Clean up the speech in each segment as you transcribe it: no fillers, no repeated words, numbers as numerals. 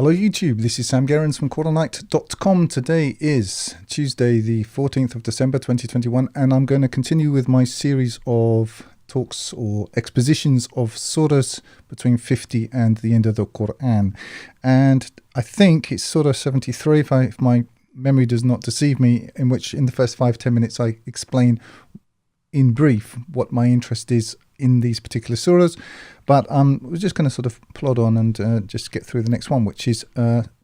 Hello YouTube, this is Sam Gerrans from quarternight.com. Today is Tuesday the 14th of December 2021 and I'm going to continue with my series of talks or expositions of surahs between 50 and the end of the Quran. And I think it's Surah 73 if my memory does not deceive me, in which in the first 5-10 minutes I explain in brief what my interest is in these particular surahs. But we're just going to sort of plod on and just get through the next one, which is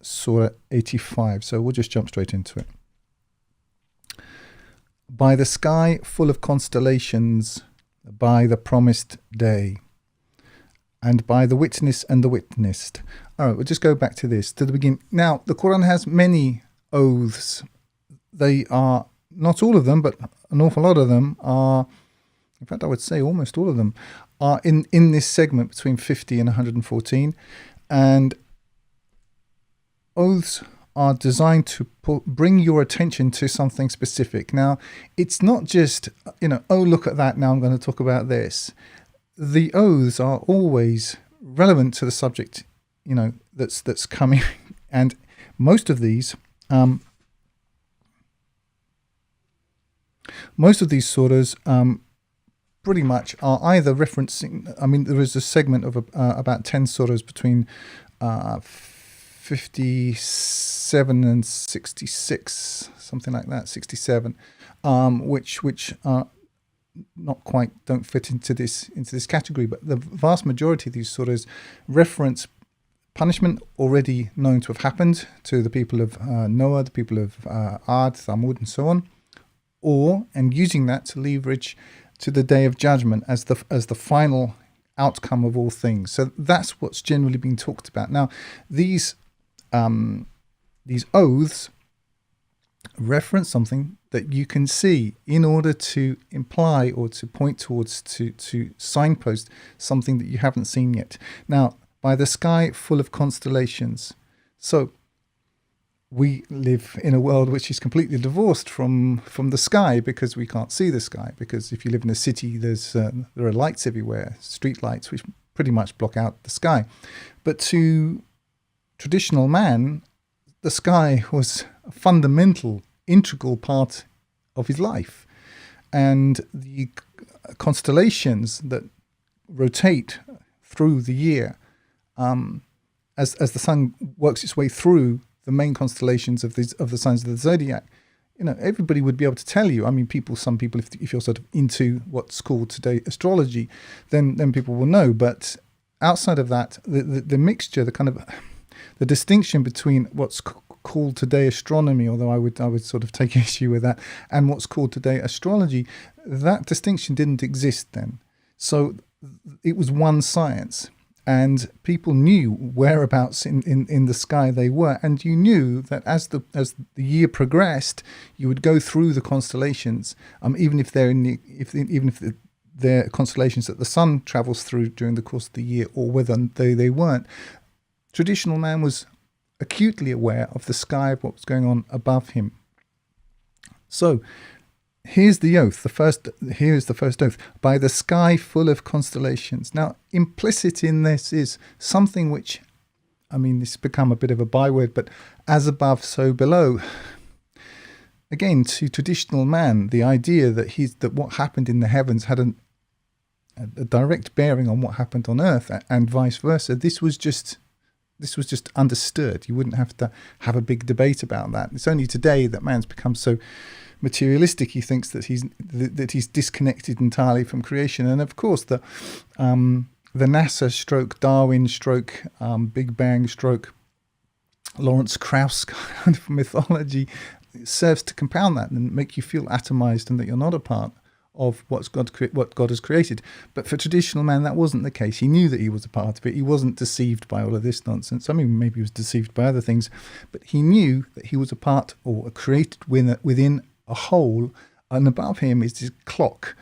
Surah 85. So we'll just jump straight into it. By the sky full of constellations, by the promised day, and by the witness and the witnessed. All right, we'll just go back to this, to the beginning. Now, the Quran has many oaths. They are, not all of them, but an awful lot of them are, in fact, I would say almost all of them are in this segment between 50 and 114. And oaths are designed to bring your attention to something specific. Now, it's not just, oh, look at that, now I'm going to talk about this. The oaths are always relevant to the subject, that's coming. And most of these surahs pretty much are either referencing, there is a segment of about 10 surahs between 57 and 66, something like that, 67, which not quite don't fit into this category, but the vast majority of these surahs reference punishment already known to have happened to the people of Noah, the people of Ad, Thamud, and so on, and using that to leverage to the day of judgment as the final outcome of all things. So that's what's generally being talked about. Now, these oaths reference something that you can see in order to imply or to point towards, to signpost something that you haven't seen yet. Now, by the sky full of constellations. So we live in a world which is completely divorced from the sky, because we can't see the sky. Because if you live in a city, there are lights everywhere, street lights, which pretty much block out the sky. But to traditional man, the sky was a fundamental, integral part of his life. And the constellations that rotate through the year, as the sun works its way through the main constellations of the signs of the zodiac, everybody would be able to tell you. Some people, if you're sort of into what's called today astrology, then people will know. But outside of that, the mixture, the distinction between what's called today astronomy, although I would sort of take issue with that, and what's called today astrology, that distinction didn't exist then. So it was one science. And people knew whereabouts in the sky they were, and you knew that as the year progressed, you would go through the constellations, even if they're they're constellations that the sun travels through during the course of the year, or whether they weren't. Traditional man was acutely aware of the sky, of what was going on above him. So here's the oath. Here's the first oath. By the sky full of constellations. Now, implicit in this is something which, this has become a bit of a byword, but as above, so below. Again, to traditional man, the idea that what happened in the heavens had a direct bearing on what happened on earth, and vice versa. This was just understood. You wouldn't have to have a big debate about that. It's only today that man's become so materialistic. He thinks that he's disconnected entirely from creation. And of course, the NASA stroke Darwin stroke Big Bang stroke Lawrence Krauss kind of mythology serves to compound that and make you feel atomized and that you're not a part of what God has created. But for traditional man, that wasn't the case. He knew that he was a part of it. He wasn't deceived by all of this nonsense. Maybe he was deceived by other things, but he knew that he was a part, or created within a whole, and above him is this clock,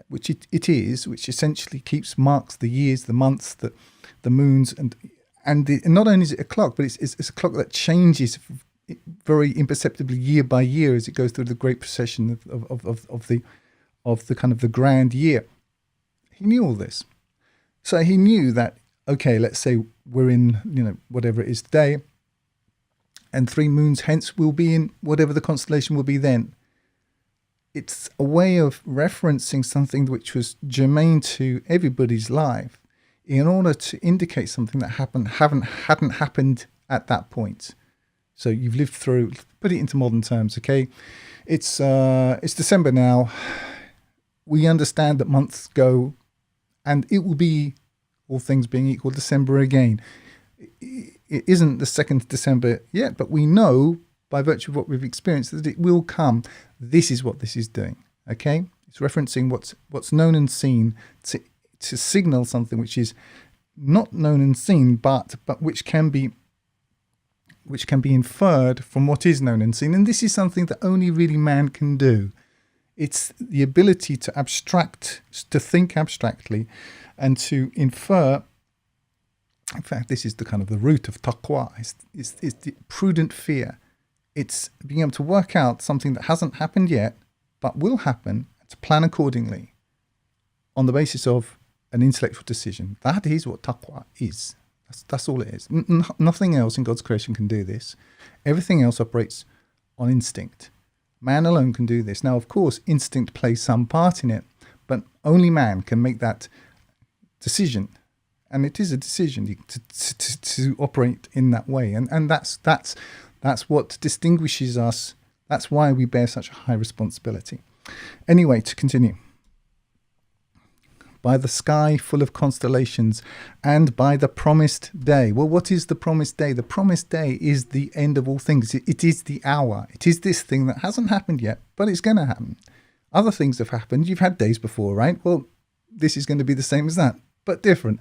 which it is, which essentially marks the years, the months, the moons, and not only is it a clock, but it's a clock that changes very imperceptibly year by year as it goes through the great procession of the kind of the grand year. He knew all this, so he knew that, okay, let's say we're in whatever it is today, and 3 moons hence we'll be in whatever the constellation will be then. It's a way of referencing something which was germane to everybody's life in order to indicate something that hadn't happened at that point. So you've lived through, put it into modern terms, okay? It's December now. We understand that months go, and it will be, all things being equal, December again. It isn't the 2nd of December yet, but we know by virtue of what we've experienced that it will come. This is what this is doing, okay? It's referencing what's known and seen to signal something which is not known and seen, but which can be inferred from what is known and seen. And this is something that only really man can do. It's the ability to think abstractly, and to infer. In fact, this is the kind of the root of taqwa. It's the prudent fear. It's being able to work out something that hasn't happened yet, but will happen, to plan accordingly on the basis of an intellectual decision. That is what taqwa is. That's all it is. Nothing else in God's creation can do this. Everything else operates on instinct. Man alone can do this. Now, of course, instinct plays some part in it, but only man can make that decision. And it is a decision to operate in that way. And that's what distinguishes us. That's why we bear such a high responsibility. Anyway, to continue. By the sky full of constellations, and by the promised day. Well, what is the promised day? The promised day is the end of all things. It is the hour. It is this thing that hasn't happened yet, but it's going to happen. Other things have happened. You've had days before, right? Well, this is going to be the same as that, but different.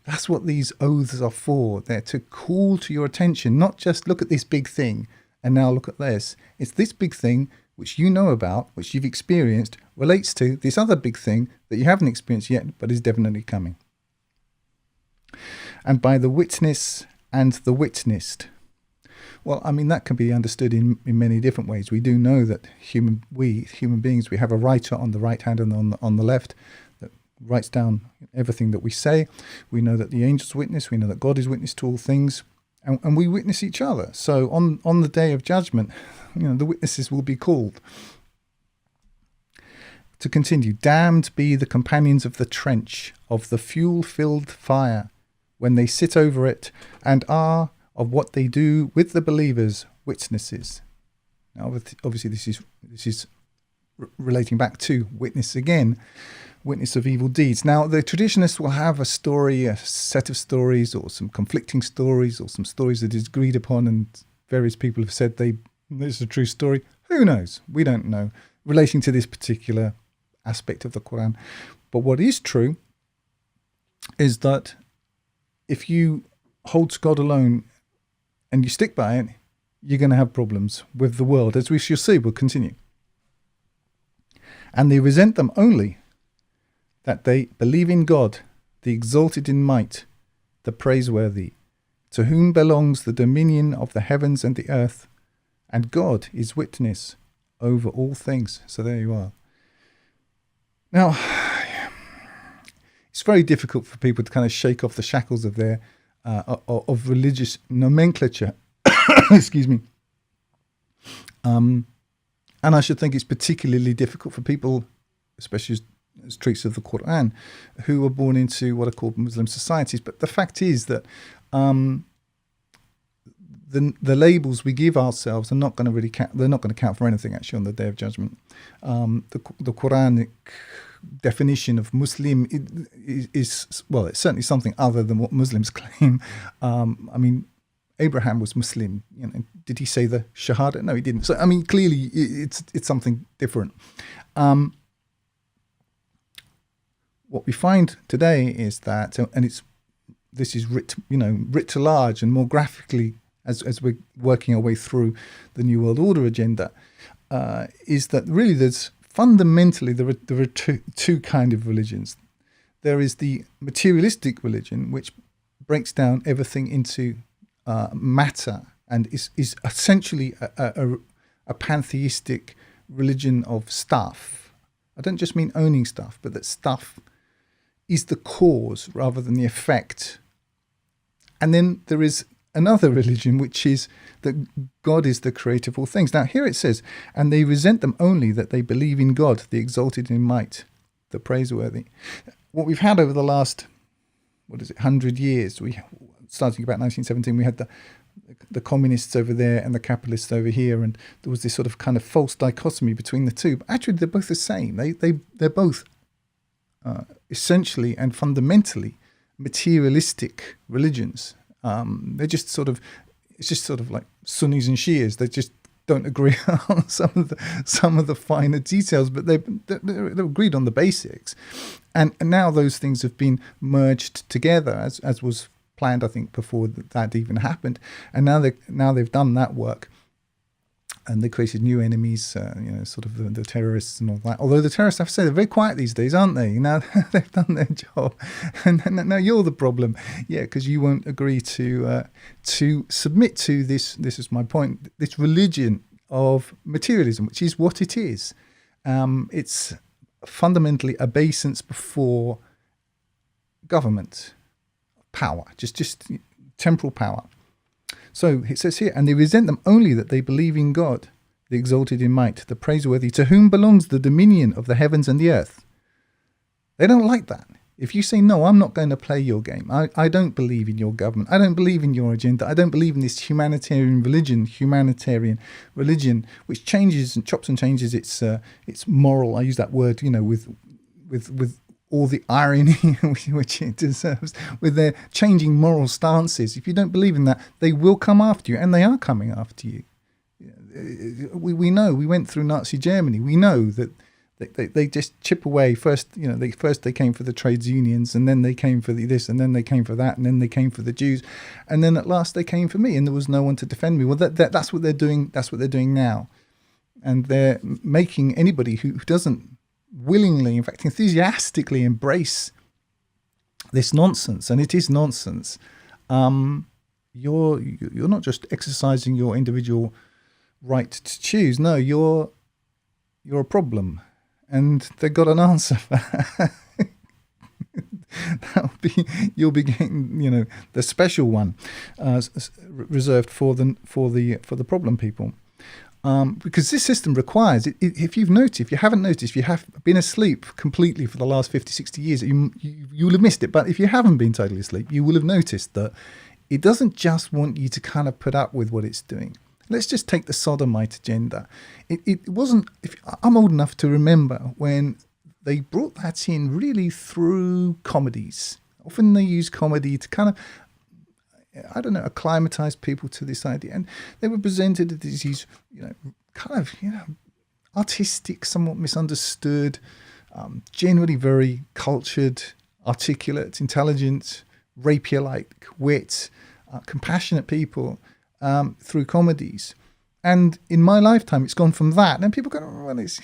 That's what these oaths are for. They're to call to your attention, not just look at this big thing and now look at this. It's this big thing which you know about, which you've experienced, relates to this other big thing that you haven't experienced yet, but is definitely coming. And by the witness and the witnessed. Well, I mean, that can be understood in many different ways. We do know that human beings, we have a writer on the right hand and on the left that writes down everything that we say. We know that the angels witness. We know that God is witness to all things. And we witness each other. So on the day of judgment, the witnesses will be called. To continue, damned be the companions of the trench, of the fuel-filled fire, when they sit over it, and are of what they do with the believers witnesses. Now, obviously, this is relating back to witness again, witness of evil deeds. Now, the traditionalists will have a story, a set of stories, or some conflicting stories, or some stories that is agreed upon, and various people have said this is a true story. Who knows? We don't know, relating to this particular aspect of the Quran. But what is true is that if you hold to God alone and you stick by it, you're going to have problems with the world, as we shall see. We'll continue. And they resent them only that they believe in God, the exalted in might, the praiseworthy, to whom belongs the dominion of the heavens and the earth, and God is witness over all things. So there you are. Now, it's very difficult for people to kind of shake off the shackles of their of religious nomenclature. Excuse me. And I should think it's particularly difficult for people, especially as treats of the Quran, who are born into what are called Muslim societies. But the fact is that the labels we give ourselves are not going to really count. They're not going to count for anything actually on the Day of Judgment. The Quranic definition of Muslim is well, it's certainly something other than what Muslims claim. I mean, Abraham was Muslim. Did he say the Shahada? No, he didn't. So I mean, clearly it's something different. What we find today is that, and this is writ to large and more graphically as we're working our way through the New World Order agenda, is that really there are two kind of religions. There is the materialistic religion, which breaks down everything into matter and is essentially a pantheistic religion of stuff. I don't just mean owning stuff, but that stuff is the cause rather than the effect. And then there is another religion, which is that God is the creator of all things. Now, here it says, and they resent them only that they believe in God, the exalted in might, the praiseworthy. What we've had over the last, 100 years, starting about 1917, we had the communists over there and the capitalists over here, and there was this sort of kind of false dichotomy between the two. But actually, they're both the same. They're both essentially and fundamentally materialistic religions. They're just sort of, it's just sort of like Sunnis and Shias. They just don't agree on some of the finer details, but they're agreed on the basics. And now those things have been merged together, as was planned, I think, before that even happened. And now they've done that work, and they created new enemies, sort of the terrorists and all that. Although the terrorists, I have to say, they're very quiet these days, aren't they? Now they've done their job, and now you're the problem, because you won't agree to submit to this. This is my point. This religion of materialism, which is what it is. It's fundamentally obeisance before government power, just temporal power. So it says here, and they resent them only that they believe in God, the exalted in might, the praiseworthy, to whom belongs the dominion of the heavens and the earth. They don't like that. If you say, no, I'm not going to play your game. I don't believe in your government. I don't believe in your agenda. I don't believe in this humanitarian religion, which changes and chops and changes its moral. I use that word, with all the irony which it deserves, with their changing moral stances. If you don't believe in that, they will come after you, and they are coming after you. We know, we went through Nazi Germany. We know that they just chip away. First they came for the trades unions, and then they came for this, and then they came for that, and then they came for the Jews, and then at last they came for me, and there was no one to defend me. Well, that's what they're doing. That's what they're doing now, and they're making anybody who doesn't willingly, in fact enthusiastically, embrace this nonsense, and it is nonsense. You're not just exercising your individual right to choose. No, you're a problem, and they've got an answer for that. You'll be getting, the special one reserved for the problem people. Because this system requires, if you haven't noticed, if you have been asleep completely for the last 50, 60 years, you will have missed it. But if you haven't been totally asleep, you will have noticed that it doesn't just want you to kind of put up with what it's doing. Let's just take the sodomite agenda. It wasn't, I'm old enough to remember when they brought that in really through comedies. Often they use comedy to kind of, acclimatize people to this idea. And they were presented as these, artistic, somewhat misunderstood, generally very cultured, articulate, intelligent, rapier-like wit, compassionate people through comedies. And in my lifetime, it's gone from that. And people go, oh, well, it's,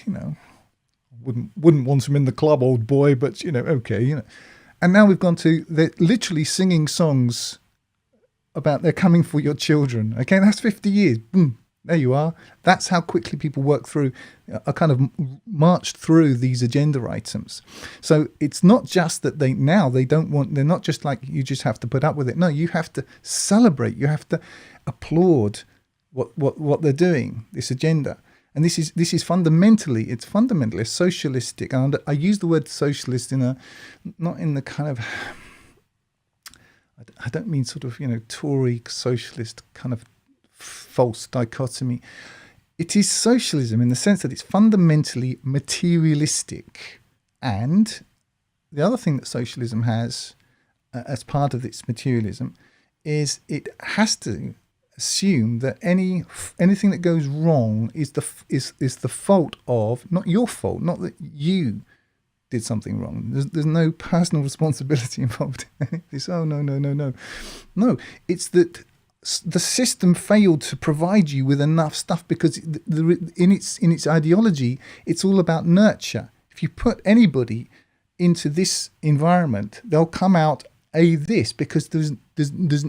wouldn't want him in the club, old boy, but, okay, And now we've gone to, they're literally singing songs about they're coming for your children. Okay, that's 50 years. Boom, there you are. That's how quickly people work through, kind of marched through these agenda items. So it's not just that they're not just like you just have to put up with it. No, you have to celebrate. You have to applaud what they're doing, this agenda. And this is fundamentally a socialistic, and I use the word socialist not in the kind of, I don't mean sort of, Tory socialist kind of false dichotomy. It is socialism in the sense that it's fundamentally materialistic. And the other thing that socialism has as part of its materialism is it has to assume that anything that goes wrong is the fault of, not your fault, not that you did something wrong. There's no personal responsibility involved in this. Oh, no. It's that the system failed to provide you with enough stuff, because in its ideology, it's all about nurture. If you put anybody into this environment, they'll come out this, because there's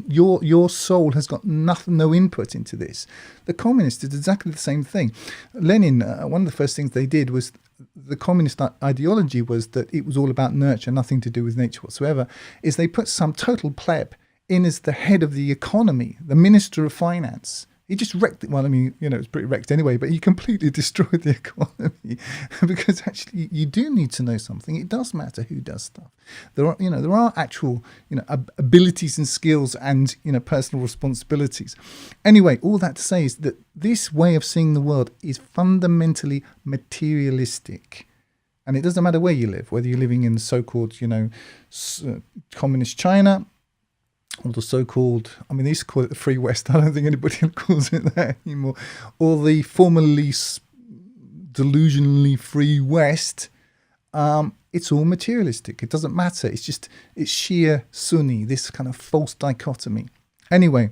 your soul has got no input into this. The communists did exactly the same thing. Lenin, one of the first things they did was, the communist ideology was that it was all about nurture, nothing to do with nature whatsoever, is they put some total pleb in as the head of the economy, the Minister of Finance. He just wrecked it. Well, I mean, it was pretty wrecked anyway, but he completely destroyed the economy because actually you do need to know something. It does matter who does stuff. There are actual, abilities and skills and, personal responsibilities. Anyway, all that to say is that this way of seeing the world is fundamentally materialistic. And it doesn't matter where you live, whether you're living in so-called, communist China, or the so-called, they used to call it the Free West. I don't think anybody calls it that anymore. Or the formerly delusionally Free West. It's all materialistic. It doesn't matter. It's sheer Sunni, this kind of false dichotomy. Anyway,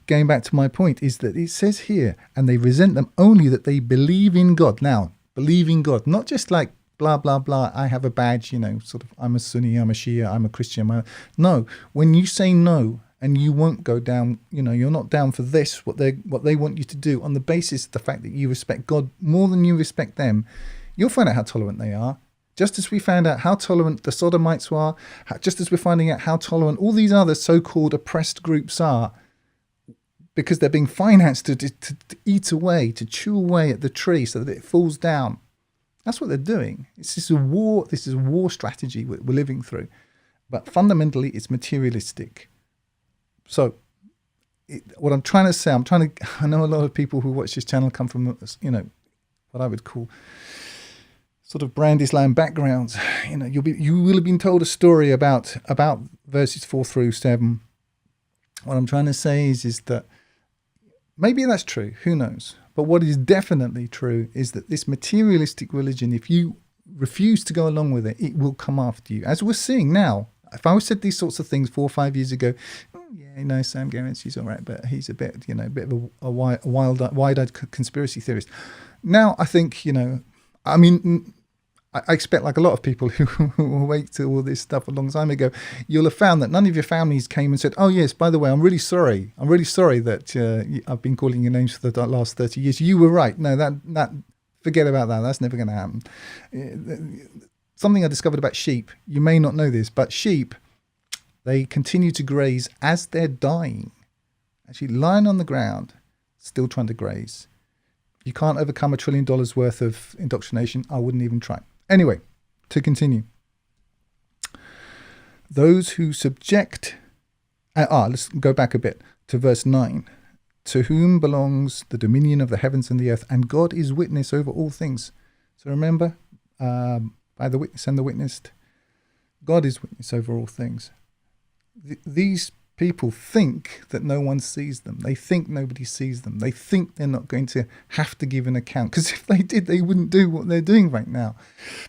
going back to my point is that it says here, and they resent them only that they believe in God. Now, believe in God, not just like blah, blah, blah, I have a badge, sort of, I'm a Sunni, I'm a Shia, I'm a Christian. No, when you say no and you won't go down, you're not down for this, what they want you to do on the basis of the fact that you respect God more than you respect them, you'll find out how tolerant they are. Just as we found out how tolerant the Sodomites are, just as we're finding out how tolerant all these other so-called oppressed groups are, because they're being financed to eat away, to chew away at the tree so that it falls down. That's what they're doing. This is a war strategy we're living through. But fundamentally, it's materialistic. So what I'm trying to say, I know a lot of people who watch this channel come from, what I would call sort of brand Islam backgrounds. You will have been told a story about verses 4 through 7. What I'm trying to say is that maybe that's true. Who knows? But what is definitely true is that this materialistic religion, if you refuse to go along with it, it will come after you. As we're seeing now, if I said these sorts of things 4 or 5 years ago, Sam Gerrans, he's all right, but he's a bit of a wide-eyed conspiracy theorist. Now I think, I expect, like a lot of people who awake to all this stuff a long time ago, you'll have found that none of your families came and said, oh, yes, by the way, I'm really sorry that I've been calling your names for the last 30 years. You were right. No, that forget about that. That's never going to happen. Something I discovered about sheep, you may not know this, but sheep, they continue to graze as they're dying. Actually lying on the ground, still trying to graze. You can't overcome $1 trillion worth of indoctrination. I wouldn't even try. Anyway, to continue. Those who subject... let's go back a bit to verse 9. To whom belongs the dominion of the heavens and the earth, and God is witness over all things. So remember, by the witness and the witnessed, God is witness over all things. These people think that no one sees them. They think nobody sees them. They think they're not going to have to give an account, because if they did, they wouldn't do what they're doing right now.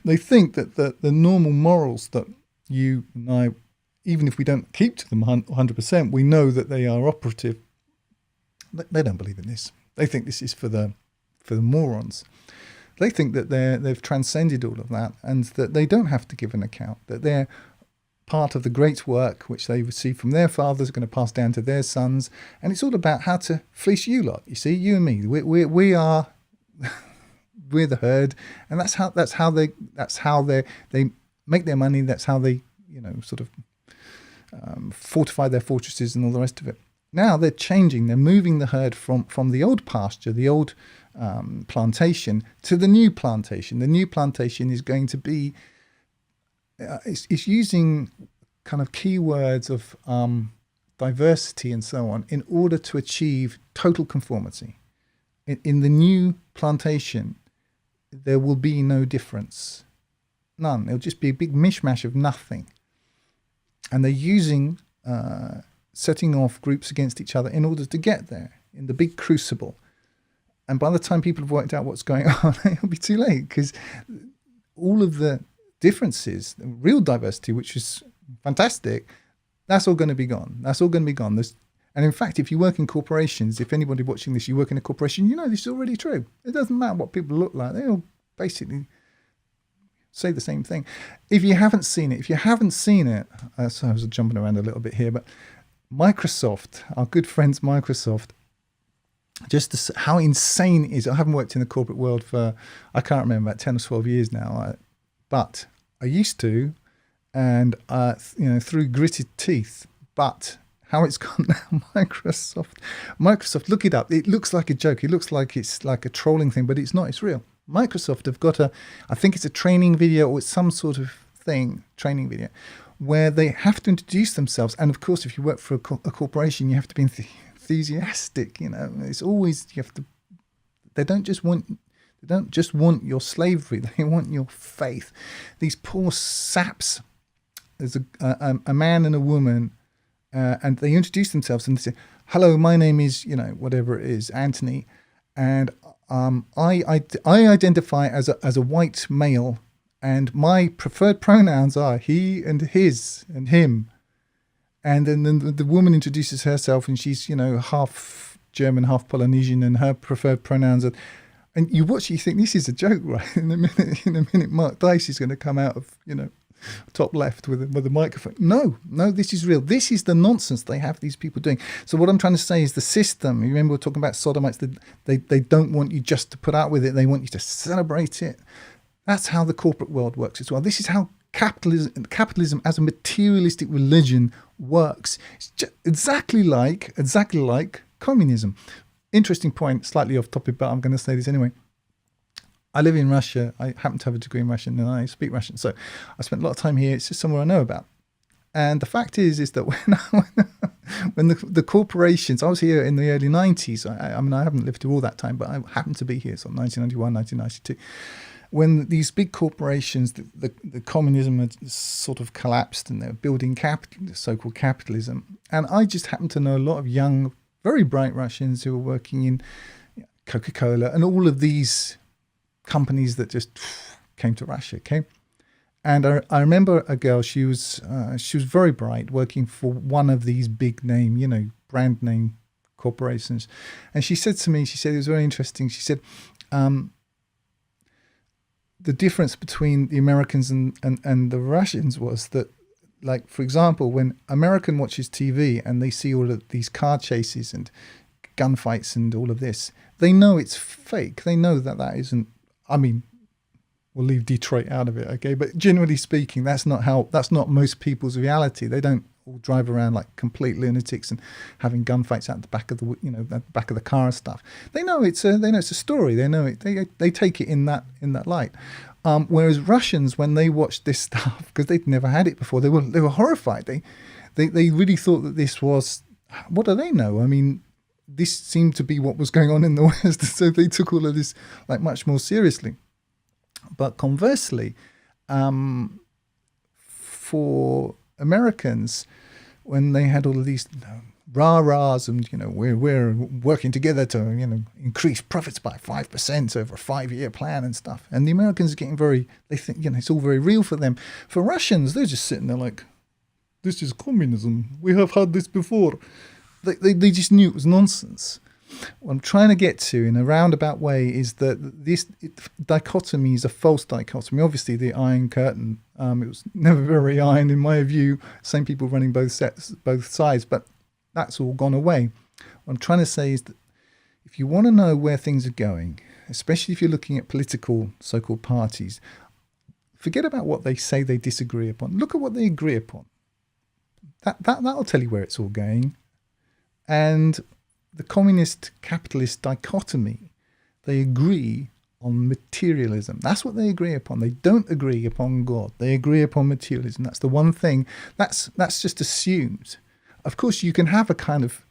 They think that the normal morals that you and I, even if we don't keep to them 100%, we know that they are operative. They don't believe in this. They think this is for the morons. They think that they've transcended all of that and that they don't have to give an account, that they're part of the great work which they receive from their fathers, going to pass down to their sons, and it's all about how to fleece you lot. You see, you and me, we are we're the herd, and that's how they make their money. That's how they sort of fortify their fortresses and all the rest of it. Now they're changing. They're moving the herd from the old pasture, the old plantation, to the new plantation. The new plantation is going to be it's using kind of keywords of diversity and so on in order to achieve total conformity. In the new plantation, there will be no difference. None. It'll just be a big mishmash of nothing. And they're using setting off groups against each other in order to get there in the big crucible. And by the time people have worked out what's going on, it'll be too late, because all of the differences, the real diversity, which is fantastic, that's all going to be gone. That's all going to be gone. And in fact, if you work in corporations, if anybody watching this, you work in a corporation, this is already true. It doesn't matter what people look like. They all basically say the same thing. If you haven't seen it, so I was jumping around a little bit here, but Microsoft, our good friends Microsoft, just how insane it is. I haven't worked in the corporate world for, I can't remember, about 10 or 12 years now. But I used to, and through gritted teeth. But how it's gone now. Microsoft, look it up. It looks like a joke. It looks like it's like a trolling thing, but it's not. It's real. Microsoft have got I think it's a training video or it's some sort of thing, training video, where they have to introduce themselves. And of course, if you work for a corporation, you have to be enthusiastic. It's always, you have to, they don't just want your slavery. They want your faith. These poor saps. There's a man and a woman, and they introduce themselves and they say, "Hello, my name is whatever it is, Anthony, and I identify as a white male, and my preferred pronouns are he and his and him." And then the woman introduces herself, and she's half German, half Polynesian, and her preferred pronouns are. And you watch, you think this is a joke, right? In a minute, Mark Dice is going to come out of top left with a microphone. No, this is real. This is the nonsense they have these people doing. So what I'm trying to say is the system. You remember we're talking about sodomites. They don't want you just to put out with it. They want you to celebrate it. That's how the corporate world works as well. This is how capitalism as a materialistic religion works. It's just exactly like communism. Interesting point, slightly off topic, but I'm going to say this anyway. I live in Russia. I happen to have a degree in Russian and I speak Russian. So I spent a lot of time here. It's just somewhere I know about. And the fact is that when the corporations, I was here in the early 90s. I mean, I haven't lived through all that time, but I happened to be here. So 1991, 1992. When these big corporations, the communism had sort of collapsed and they were building so-called capitalism. And I just happened to know a lot of young, very bright Russians who were working in Coca-Cola and all of these companies that just came to Russia, okay? And I remember a girl, she was very bright, working for one of these big name, brand name corporations. And she said to me, it was very interesting, she said, the difference between the Americans and the Russians was that, like, for example, when American watches TV and they see all of these car chases and gunfights and all of this, they know it's fake. They know that isn't, I mean, we'll leave Detroit out of it, okay? But generally speaking, that's not most people's reality. They don't all drive around like complete lunatics and having gunfights at the back of the car and stuff. They know it's a story. They know it. They take it in that light. Whereas Russians, when they watched this stuff, because they'd never had it before, they were horrified. They really thought that this was, what do they know? I mean, this seemed to be what was going on in the West, so they took all of this like much more seriously. But conversely, for Americans, when they had all of these rah-rahs and we're working together to increase profits by 5% over a 5-year plan and stuff, and the Americans are getting they think it's all very real for them. For Russians, they're just sitting there like, this is communism. We have had this before. They just knew it was nonsense. What I'm trying to get to in a roundabout way is that this dichotomy is a false dichotomy. Obviously, the Iron Curtain, it was never very iron in my view. Same people running both sides, but that's all gone away. What I'm trying to say is that if you want to know where things are going, especially if you're looking at political so-called parties, forget about what they say they disagree upon. Look at what they agree upon. That'll tell you where it's all going. And the communist capitalist dichotomy, they agree on materialism. That's what they agree upon. They don't agree upon God. They agree upon materialism. That's the one thing. That's just assumed. Of course, you can have a kind of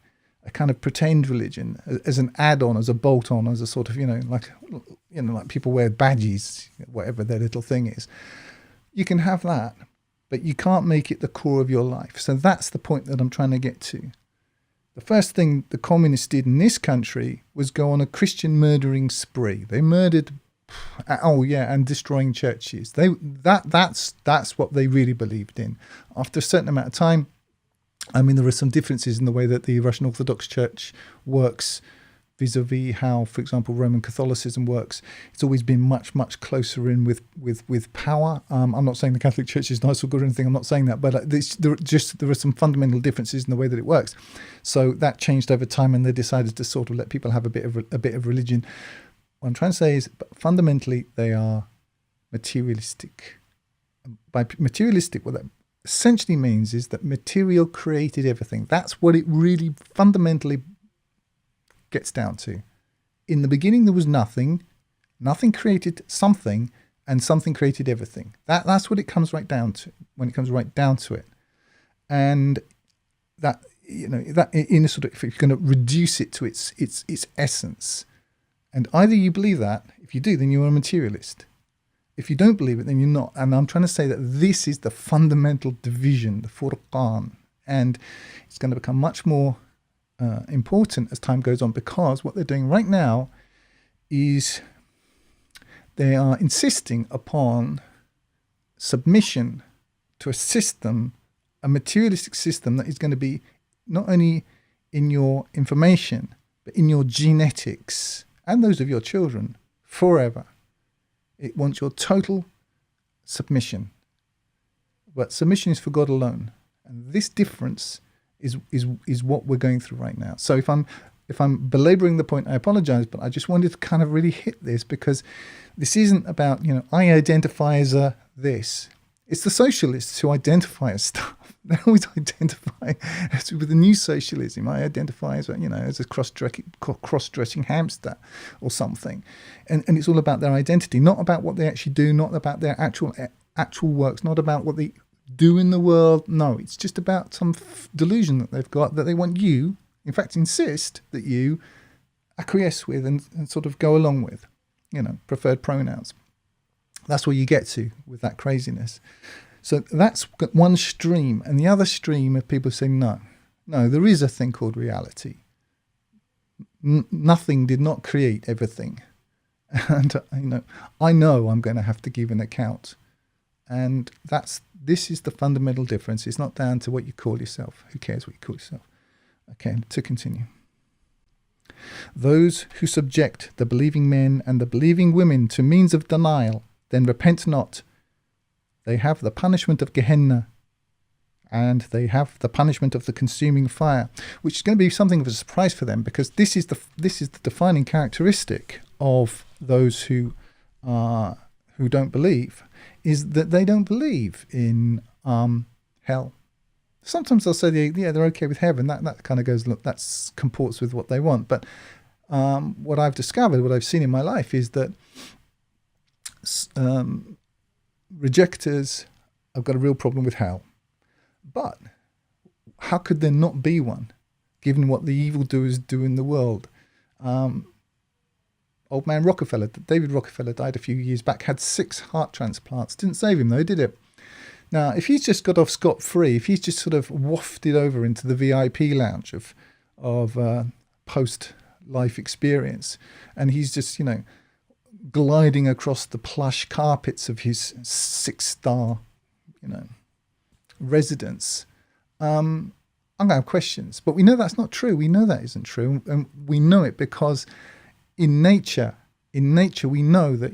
pretend religion as an add-on, as a bolt-on, as a sort of like people wear badges, whatever their little thing is. You can have that, but you can't make it the core of your life. So that's the point that I'm trying to get to. The first thing the communists did in this country was go on a Christian murdering spree. They murdered, and destroying churches. That's what they really believed in. After a certain amount of time, I mean, there are some differences in the way that the Russian Orthodox Church works vis-a-vis how, for example, Roman Catholicism works. It's always been much, much closer in with power. I'm not saying the Catholic Church is nice or good or anything. I'm not saying that, but there are some fundamental differences in the way that it works. So that changed over time, and they decided to sort of let people have a bit of religion. What I'm trying to say is, fundamentally, they are materialistic. By materialistic, essentially means is that material created everything. That's what it really fundamentally gets down to. In the beginning, there was nothing. Nothing created something, and something created everything. That's what it comes right down to when it comes right down to it. And that, that in a sort of, if you're going to reduce it to its essence, and either you believe that, if you do, then you're a materialist. If you don't believe it, then you're not. And I'm trying to say that this is the fundamental division, the Furqan, and it's going to become much more important as time goes on, because what they're doing right now is they are insisting upon submission to a system, a materialistic system that is going to be not only in your information, but in your genetics and those of your children forever. It wants your total submission. But submission is for God alone. And this difference is what we're going through right now. So if I'm belaboring the point, I apologize, but I just wanted to kind of really hit this, because this isn't about, I identify as this. It's the socialists who identify as stuff. They always identify as with the new socialism. I identify as as a cross-dressing hamster or something, and it's all about their identity, not about what they actually do, not about their actual works, not about what they do in the world. No, it's just about some delusion that they've got that they want you, in fact, insist that you acquiesce with and sort of go along with. Preferred pronouns. That's where you get to with that craziness. So that's one stream. And the other stream of people saying, no, there is a thing called reality. Nothing did not create everything. And, I know I'm going to have to give an account. And this is the fundamental difference. It's not down to what you call yourself. Who cares what you call yourself? Okay, to continue. Those who subject the believing men and the believing women to means of denial, then repent not. They have the punishment of Gehenna, and they have the punishment of the consuming fire, which is going to be something of a surprise for them, because this is the defining characteristic of those who don't believe, is that they don't believe in hell. Sometimes they'll say they're okay with heaven. That kind of goes, look, that comports with what they want. But what I've discovered, what I've seen in my life, is that rejectors have got a real problem with hell. But how could there not be one, given what the evildoers do in the world? Old man Rockefeller, David Rockefeller, died a few years back, had 6 heart transplants. Didn't save him though, did it? Now, if he's just got off scot-free, if he's just sort of wafted over into the VIP lounge of post-life experience, and he's just, gliding across the plush carpets of his 6-star, residence, I'm going to have questions. But we know that's not true. We know that isn't true. And we know it because in nature we know that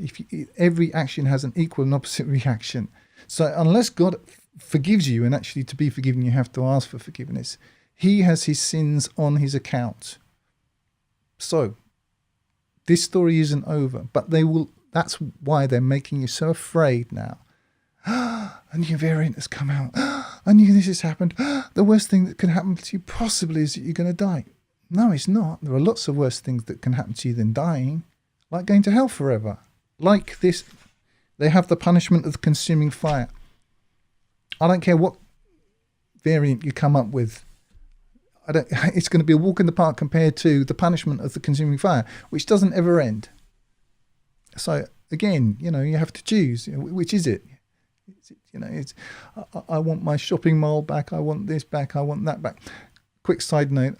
every action has an equal and opposite reaction. So unless God forgives you, and actually to be forgiven you have to ask for forgiveness, he has his sins on his account. So this story isn't over, but that's why they're making you so afraid now. A new variant has come out. I knew this has happened. The worst thing that can happen to you possibly is that you're going to die. No, it's not. There are lots of worse things that can happen to you than dying, like going to hell forever. Like this, they have the punishment of the consuming fire. I don't care what variant you come up with. It's going to be a walk in the park compared to the punishment of the consuming fire, which doesn't ever end. So again, you have to choose. Which is it? I want my shopping mall back. I want this back. I want that back. Quick side note,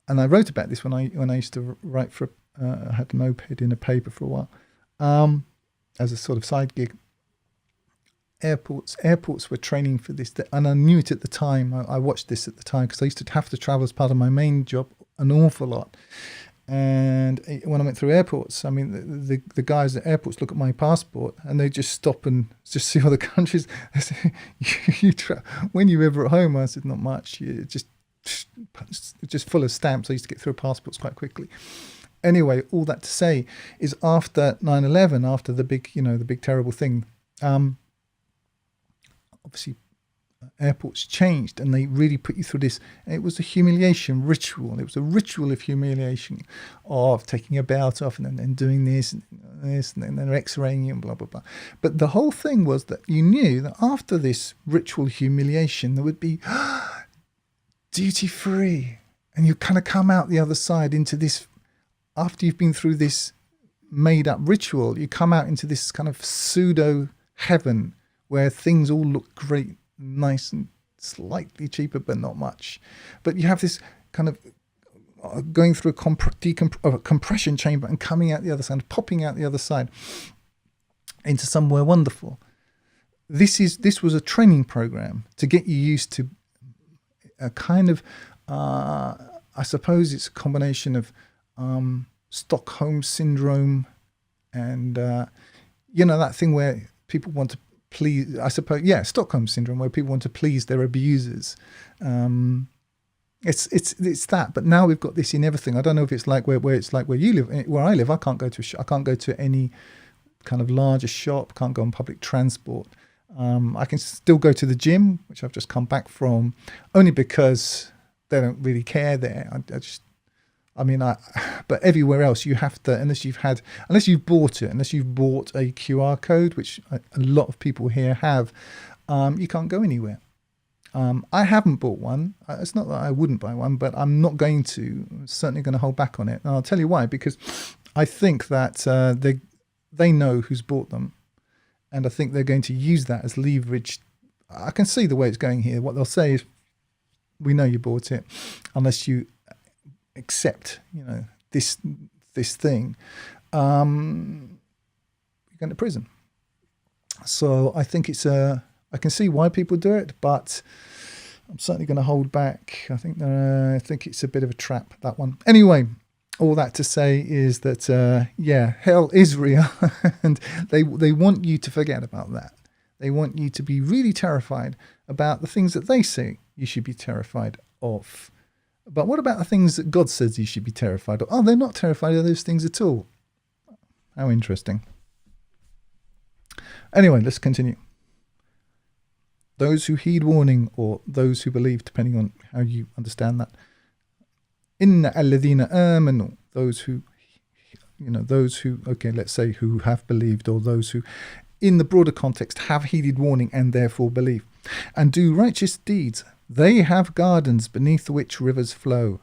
and I wrote about this when I used to write for. I had a moped in a paper for a while, as a sort of side gig. Airports were training for this, and I knew it at the time. I watched this at the time because I used to have to travel as part of my main job an awful lot. And when I went through airports, I mean, the guys at airports look at my passport and they just stop and just see other countries. They say, when you're ever at home? I said, not much. Just full of stamps. I used to get through passports quite quickly. Anyway, all that to say is after 9/11, after the big terrible thing, obviously airports changed, and they really put you through this. And it was a humiliation ritual. It was a ritual of humiliation, of taking your belt off and then doing this and this, and then they're X-raying you and blah blah blah. But the whole thing was that you knew that after this ritual humiliation, there would be duty free, and you kind of come out the other side into this. After you've been through this made up ritual, you come out into this kind of pseudo heaven where things all look great, nice and slightly cheaper, but not much. But you have this kind of going through a compression chamber and coming out the other side, popping out the other side into somewhere wonderful. This was a training program to get you used to a kind of, I suppose it's a combination of Stockholm syndrome and, that thing where people want to please, I suppose, Stockholm syndrome, where people want to please their abusers. It's that, but now we've got this in everything. I don't know if it's like where it's like where you live, where I live. I can't go to any kind of larger shop. Can't go on public transport. I can still go to the gym, which I've just come back from, only because they don't really care there. But everywhere else you have to, unless you've bought a QR code, which a lot of people here have, you can't go anywhere. I haven't bought one. It's not that I wouldn't buy one, but I'm not going to. I'm certainly going to hold back on it. And I'll tell you why, because I think that they know who's bought them, and I think they're going to use that as leverage. I can see the way it's going here. What they'll say is, we know you bought it, unless you accept, this thing, you're going to prison. So I think I can see why people do it, but I'm certainly going to hold back. I think it's a bit of a trap, that one. Anyway, all that to say is that hell is real, and they want you to forget about that. They want you to be really terrified about the things that they say you should be terrified of. But what about the things that God says you should be terrified of? Oh, they're not terrified of those things at all. How interesting. Anyway, let's continue. Those who heed warning, or those who believe, depending on how you understand that. Inna alladhina amanu, those who, let's say who have believed, or those who, in the broader context, have heeded warning and therefore believe, and do righteous deeds. They have gardens beneath which rivers flow.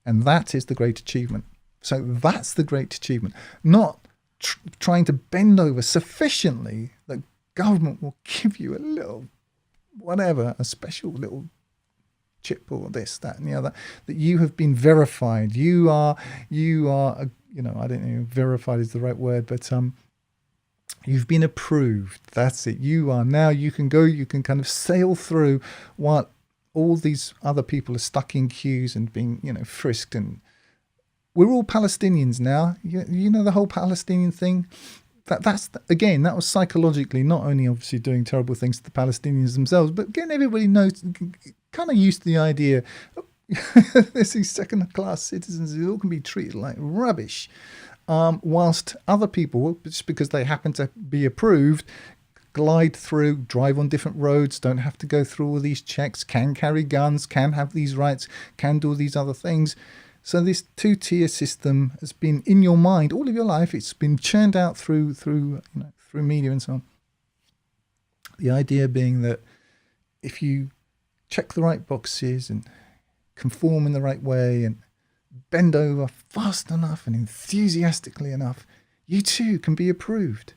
And that is the great achievement. So that's the great achievement. Not trying to bend over sufficiently that government will give you a little, whatever, a special little chip or this, that and the other, that you have been verified. You are, I don't know, verified is the right word, but you've been approved. That's it. You can kind of sail through what all these other people are stuck in queues and being, frisked. And we're all Palestinians now. You know the whole Palestinian thing? That was psychologically not only obviously doing terrible things to the Palestinians themselves, but getting everybody kind of used to the idea there's these second-class citizens who all can be treated like rubbish, whilst other people, just because they happen to be approved, glide through, drive on different roads, don't have to go through all these checks, can carry guns, can have these rights, can do all these other things. So this two-tier system has been in your mind all of your life. It's been churned out through media and so on. The idea being that if you check the right boxes and conform in the right way and bend over fast enough and enthusiastically enough, you too can be approved.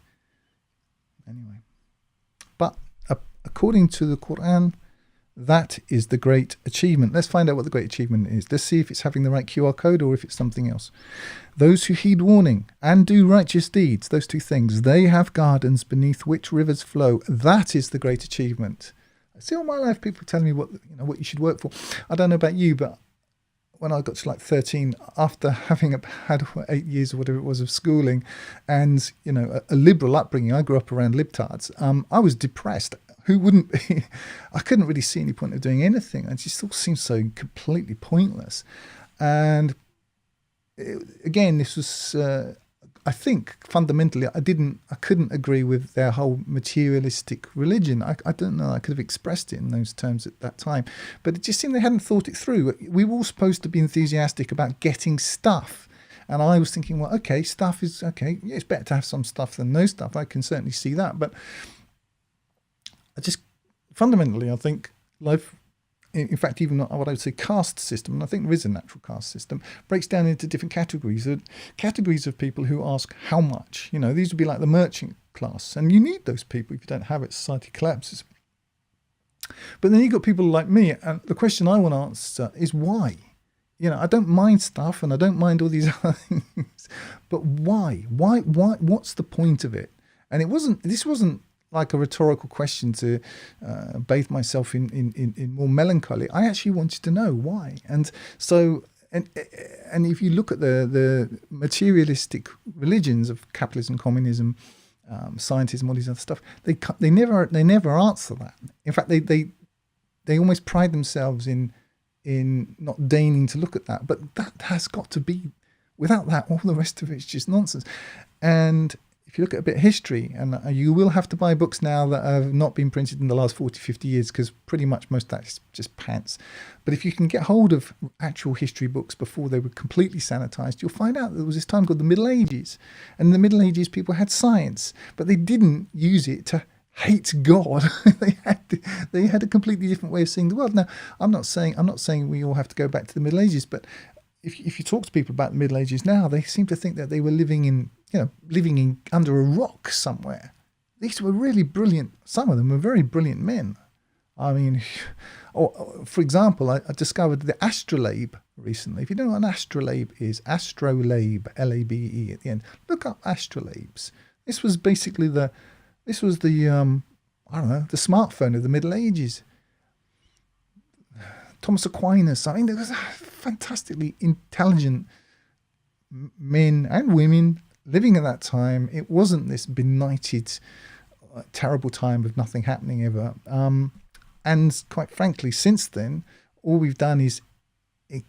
Anyway. But according to the Quran, that is the great achievement. Let's find out what the great achievement is. Let's see if it's having the right QR code or if it's something else. Those who heed warning and do righteous deeds, those two things, they have gardens beneath which rivers flow. That is the great achievement. I see all my life people telling me what you should work for. I don't know about you, but when I got to like 13, after having had 8 years or whatever it was of schooling and, a liberal upbringing, I grew up around libtards, I was depressed. Who wouldn't be? I couldn't really see any point of doing anything. It just all seemed so completely pointless. And again, this was, I think fundamentally I couldn't agree with their whole materialistic religion. I don't know, I could have expressed it in those terms at that time, but it just seemed they hadn't thought it through. We were all supposed to be enthusiastic about getting stuff, and I was thinking, well, okay, stuff is okay, yeah, it's better to have some stuff than no stuff. I can certainly see that, but I just fundamentally I think life, in fact, even what I would say caste system, and I think there is a natural caste system, breaks down into different categories. Categories of people who ask how much. These would be like the merchant class, and you need those people. If you don't have it, society collapses. But then you've got people like me, and the question I want to answer is why. I don't mind stuff, and I don't mind all these other things, but why? Why? What's the point of it? And this wasn't like a rhetorical question to bathe myself in more melancholy. I actually wanted to know why. And so, and if you look at the materialistic religions of capitalism, communism, scientism, all these other stuff, they never answer that. In fact, they almost pride themselves in not deigning to look at that. But that has got to be, without that, all the rest of it's just nonsense. And if you look at a bit of history, and you will have to buy books now that have not been printed in the last 40, 50 years, because pretty much most of that is just pants. But if you can get hold of actual history books before they were completely sanitized, you'll find out that there was this time called the Middle Ages. And in the Middle Ages, people had science, but they didn't use it to hate God. They had a completely different way of seeing the world. Now, I'm not saying we all have to go back to the Middle Ages, but if you talk to people about the Middle Ages now, they seem to think that they were living under a rock somewhere. These were really brilliant. Some of them were very brilliant men. I mean, for example, I discovered the astrolabe recently. If you don't know what an astrolabe is, astrolabe, L-A-B-E at the end. Look up astrolabes. This was basically the smartphone of the Middle Ages. Thomas Aquinas. I mean, there was fantastically intelligent men and women living at that time. It wasn't this benighted, terrible time of nothing happening ever. And quite frankly, since then, all we've done is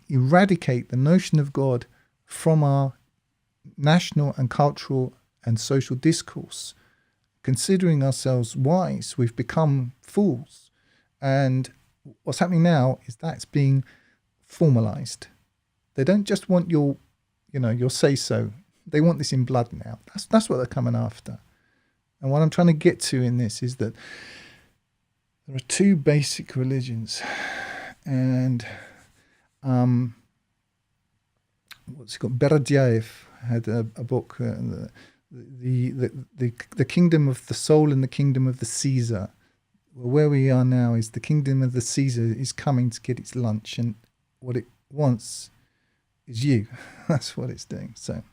eradicate the notion of God from our national and cultural and social discourse. Considering ourselves wise, we've become fools. And what's happening now is that's being formalized. They don't just want your say-so. They want this in blood now. That's what they're coming after. And what I'm trying to get to in this is that there are two basic religions, and what's it called? Berdyaev had a book, the kingdom of the soul and the kingdom of the Caesar. Well, where we are now is the kingdom of the Caesar is coming to get its lunch, and what it wants is you. That's what it's doing. So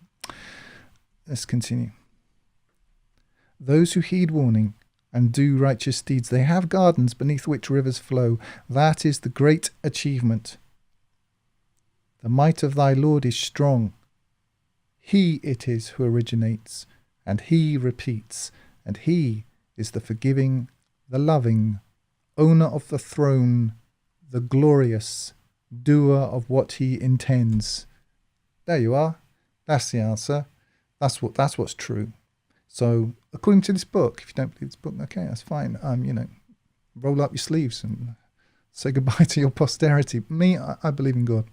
let's continue. Those who heed warning and do righteous deeds, they have gardens beneath which rivers flow. That is the great achievement. The might of thy Lord is strong. He it is who originates, and he repeats, and he is the forgiving, the loving, owner of the throne, the glorious, doer of what he intends. There you are. That's the answer. That's what's true. So, according to this book, if you don't believe this book, okay, that's fine. Roll up your sleeves and say goodbye to your posterity. Me, I believe in God.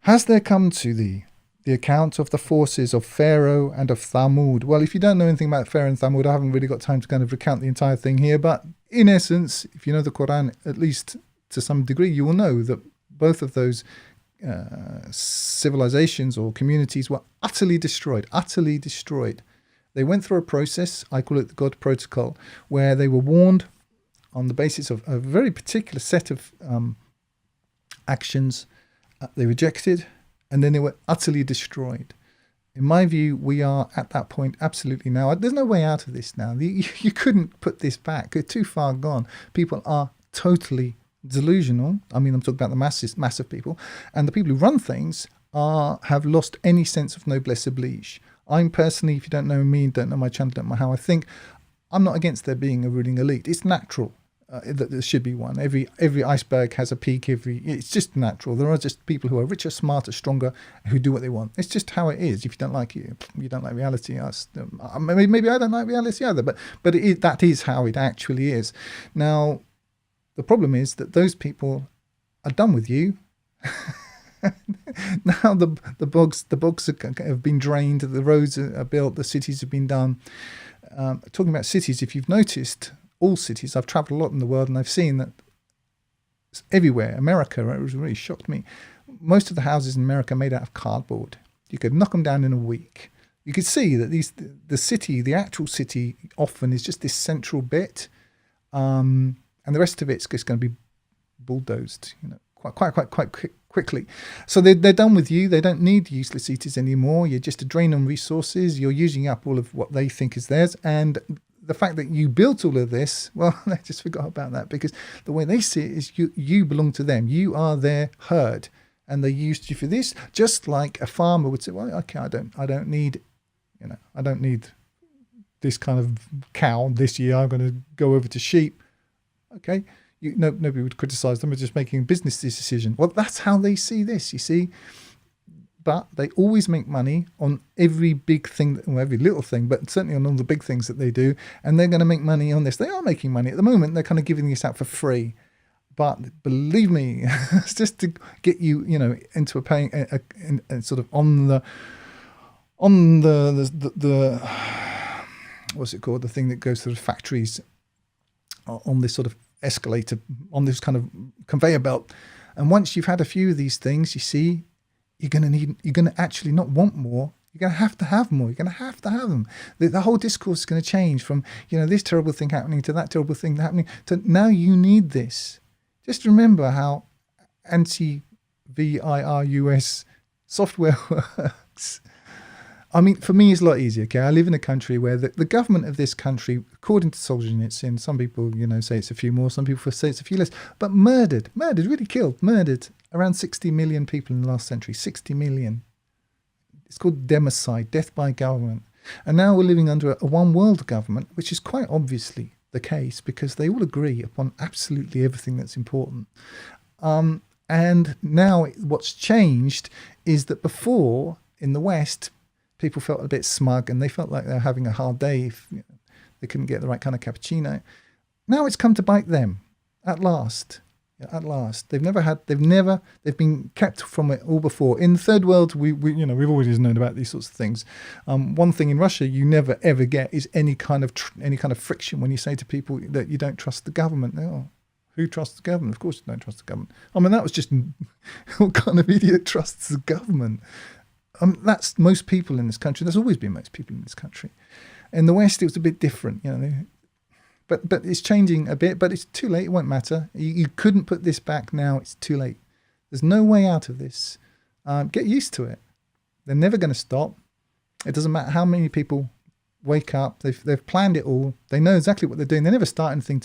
Has there come to thee the account of the forces of Pharaoh and of Thamud? Well, if you don't know anything about Pharaoh and Thamud, I haven't really got time to kind of recount the entire thing here, but in essence, if you know the Quran, at least to some degree, you will know that both of those civilizations or communities were utterly destroyed. They went through a process, I call it the God Protocol, where they were warned on the basis of a very particular set of actions. They rejected, and then they were utterly destroyed. In my view, we are at that point absolutely now. There's no way out of this now. You couldn't put this back. It's too far gone. People are totally delusional. I mean, I'm talking about the massive people. And the people who run things have lost any sense of noblesse oblige. I'm personally, if you don't know me, don't know my channel, don't know how I think, I'm not against there being a ruling elite. It's natural. There should be one. Every iceberg has a peak. It's just natural. There are just people who are richer, smarter, stronger, who do what they want. It's just how it is. If you don't like it, you don't like reality. Maybe I don't like reality either. But that is how it actually is. Now, the problem is that those people are done with you. Now the bogs have been drained. The roads are built. The cities have been done. Talking about cities, if you've noticed, all cities, I've travelled a lot in the world and I've seen that everywhere. America, it really shocked me. Most of the houses in America are made out of cardboard. You could knock them down in a week. You could see that the actual city often is just this central bit, and the rest of it's just going to be bulldozed, quite quickly. So they're done with you. They don't need useless cities anymore. You're just a drain on resources. You're using up all of what they think is theirs, and the fact that you built all of this, well, they just forgot about that, because the way they see it is you belong to them. You are their herd, and they used you for this. Just like a farmer would say, well, okay, I don't need this kind of cow this year. I'm going to go over to sheep. Okay, nobody would criticize them for just making a business decision. Well, that's how they see this. You see. But they always make money on every big thing, or every little thing, but certainly on all the big things that they do. And they're going to make money on this. They are making money at the moment. They're kind of giving this out for free. But believe me, it's just to get you, into a paying, sort of on the what's it called? The thing that goes through the factories on this sort of escalator, on this kind of conveyor belt. And once you've had a few of these things, you see, you're going to actually not want more. You're going to have more. You're going to have them. The whole discourse is going to change from, this terrible thing happening to that terrible thing happening to now you need this. Just remember how anti-virus software works. I mean, for me, it's a lot easier. Okay, I live in a country where the government of this country, according to Solzhenitsyn, some people, say it's a few more, some people say it's a few less, but murdered, murdered around 60 million people in the last century. 60 million. It's called democide, death by government. And now we're living under a one world government, which is quite obviously the case because they all agree upon absolutely everything that's important. And now what's changed is that before, in the West, people felt a bit smug and they felt like they were having a hard day if they couldn't get the right kind of cappuccino. Now it's come to bite them at last. At last, they've been kept from it all before. In the third world, we've always known about these sorts of things. One thing in Russia you never ever get is any kind of friction when you say to people that you don't trust the government. Oh, who trusts the government? Of course you don't trust the government. I mean, that was just what kind of idiot trusts the government? That's most people in this country. There's always been most people in this country. In the West, it was a bit different, But it's changing a bit, but it's too late. It won't matter. You couldn't put this back now. It's too late. There's no way out of this. Get used to it. They're never going to stop. It doesn't matter how many people wake up. They've planned it all. They know exactly what they're doing. They never start anything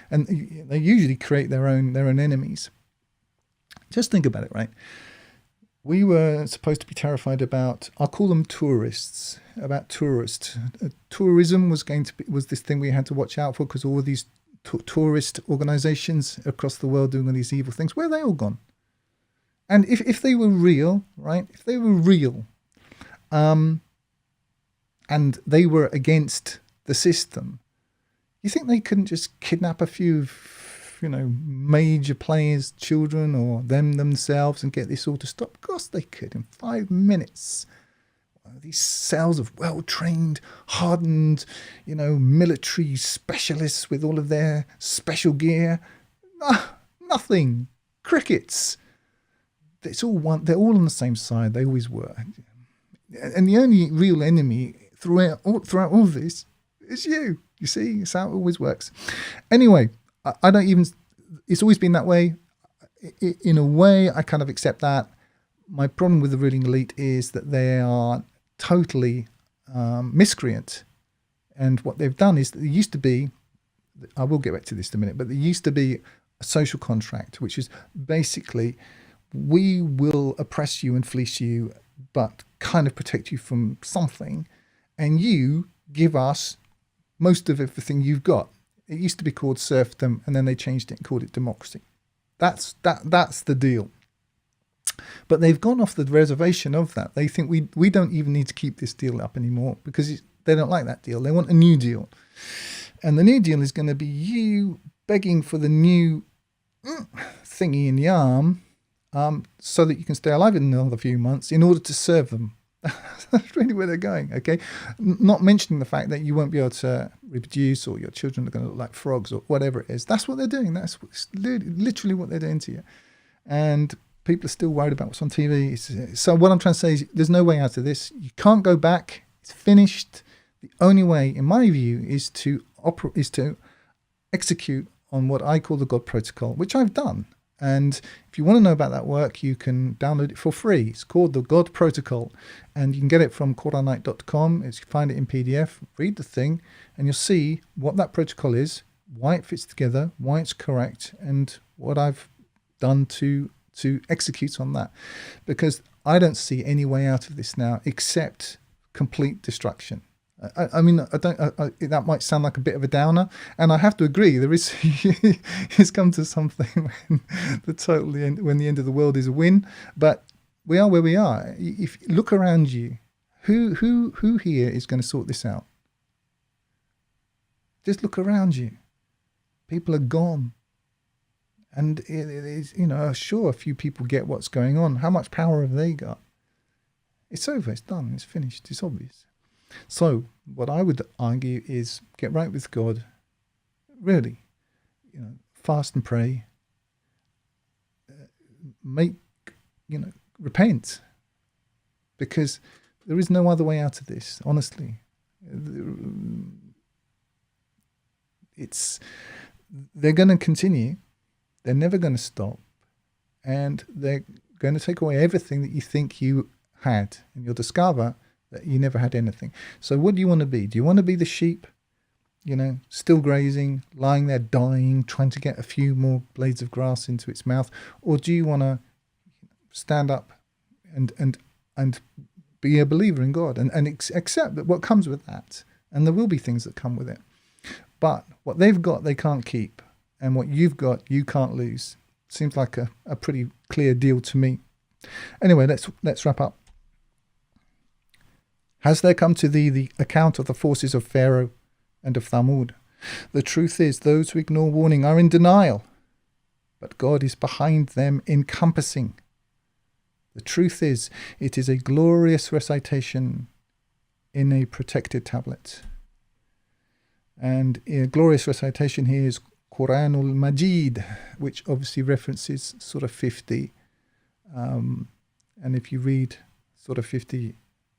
and they usually create their own enemies. Just think about it, right? We were supposed to be terrified about, I'll call them tourists, about tourists. Tourism was this thing we had to watch out for because all of these tourist organizations across the world doing all these evil things, where are they all gone? And if they were real, right, if they were real, and they were against the system, you think they couldn't just kidnap a few major players' children or themselves and get this all to stop? Of course they could. In 5 minutes, these cells of well-trained, hardened, military specialists with all of their special gear. Nothing. Crickets. It's all one. They're all on the same side. They always were. And the only real enemy throughout all of this is you. You see, it's how it always works. Anyway, I don't even, it's always been that way. In a way, I kind of accept that. My problem with the ruling elite is that they are totally miscreant. And what they've done is that there used to be, I will get back to this in a minute, but there used to be a social contract, which is basically, we will oppress you and fleece you, but kind of protect you from something. And you give us most of everything you've got. It used to be called serfdom, and then they changed it and called it democracy. That's the deal. But they've gone off the reservation of that. They think we don't even need to keep this deal up anymore because they don't like that deal. They want a new deal. And the new deal is going to be you begging for the new thingy in the arm so that you can stay alive in another few months in order to serve them. That's really where they're going, okay? Not mentioning the fact that you won't be able to reproduce, or your children are going to look like frogs, or whatever it is. That's what they're doing. That's literally what they're doing to you. And people are still worried about what's on TV. So what I'm trying to say is there's no way out of this. You can't go back. It's finished. The only way, in my view, is to execute on what I call the God Protocol, which I've done. And if you want to know about that work, you can download it for free. It's called the God Protocol, and you can get it from Quranite.com. You can find it in PDF, read the thing, and you'll see what that protocol is, why it fits together, why it's correct, and what I've done to execute on that. Because I don't see any way out of this now except complete destruction. I mean, that might sound like a bit of a downer, and I have to agree. There is, it's come to something when the end of the world is a win. But we are where we are. If you look around you, who here is going to sort this out? Just look around you. People are gone, and it is, sure, a few people get what's going on. How much power have they got? It's over. It's done. It's finished. It's obvious. So what I would argue is get right with God, really, fast and pray, repent, because there is no other way out of this, honestly. They're going to continue. They're never going to stop, and they're going to take away everything that you think you had, and you'll discover that you never had anything. So what do you want to be? Do you want to be the sheep, still grazing, lying there dying, trying to get a few more blades of grass into its mouth? Or do you want to stand up and be a believer in God and accept that what comes with that? And there will be things that come with it. But what they've got, they can't keep. And what you've got, you can't lose. Seems like a pretty clear deal to me. Anyway, let's wrap up. Has there come to thee the account of the forces of Pharaoh and of Thamud? The truth is, those who ignore warning are in denial, but God is behind them, encompassing. The truth is, it is a glorious recitation in a protected tablet. And a glorious recitation here is Quranul Majid, which obviously references Surah 50. And if you read Surah 50,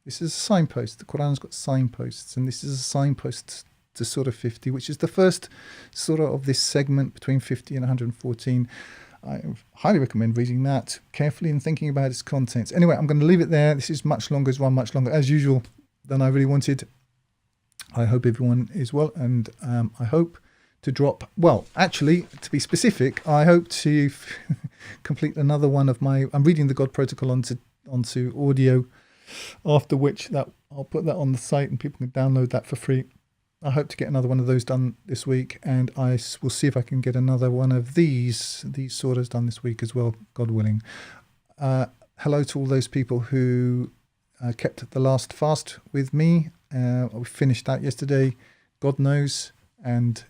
this is a signpost. The Quran's got signposts, and this is a signpost to Surah 50, which is the first surah of this segment between 50 and 114. I highly recommend reading that carefully and thinking about its contents. Anyway, I'm going to leave it there. This is much longer, as usual, than I really wanted. I hope everyone is well, and I hope to drop, well, actually, to be specific, I hope to complete another one of I'm reading the God Protocol onto audio, after which I'll put that on the site and people can download that for free. I hope to get another one of those done this week, and I will see if I can get another one of these surahs done this week as well, God willing. Hello to all those people who kept the last fast with me. We finished that yesterday. God knows, and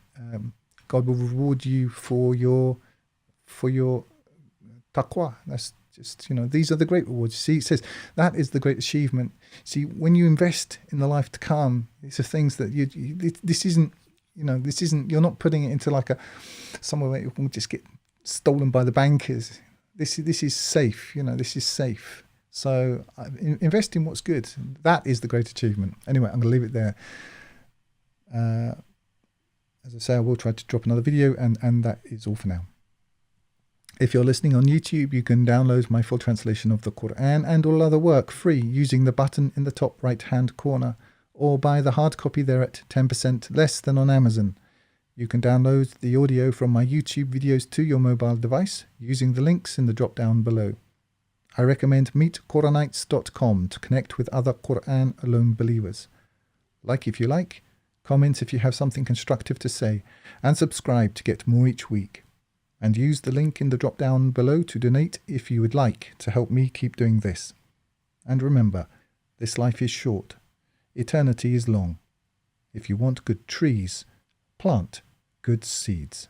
God will reward you for your taqwa. That's just, these are the great rewards. See, it says that is the great achievement. See, when you invest in the life to come, these are things that this isn't, you're not putting it into like somewhere where it will just get stolen by the bankers. This is safe. This is safe. So invest in what's good. That is the great achievement. Anyway, I'm going to leave it there. As I say, I will try to drop another video, and that is all for now. If you're listening on YouTube, you can download my full translation of the Quran and all other work free using the button in the top right-hand corner, or buy the hard copy there at 10% less than on Amazon. You can download the audio from my YouTube videos to your mobile device using the links in the drop-down below. I recommend meetquranites.com to connect with other Quran-alone believers. Like if you like, comment if you have something constructive to say, and subscribe to get more each week. And use the link in the drop down below to donate if you would like to help me keep doing this. And remember, this life is short. Eternity is long. If you want good trees, plant good seeds.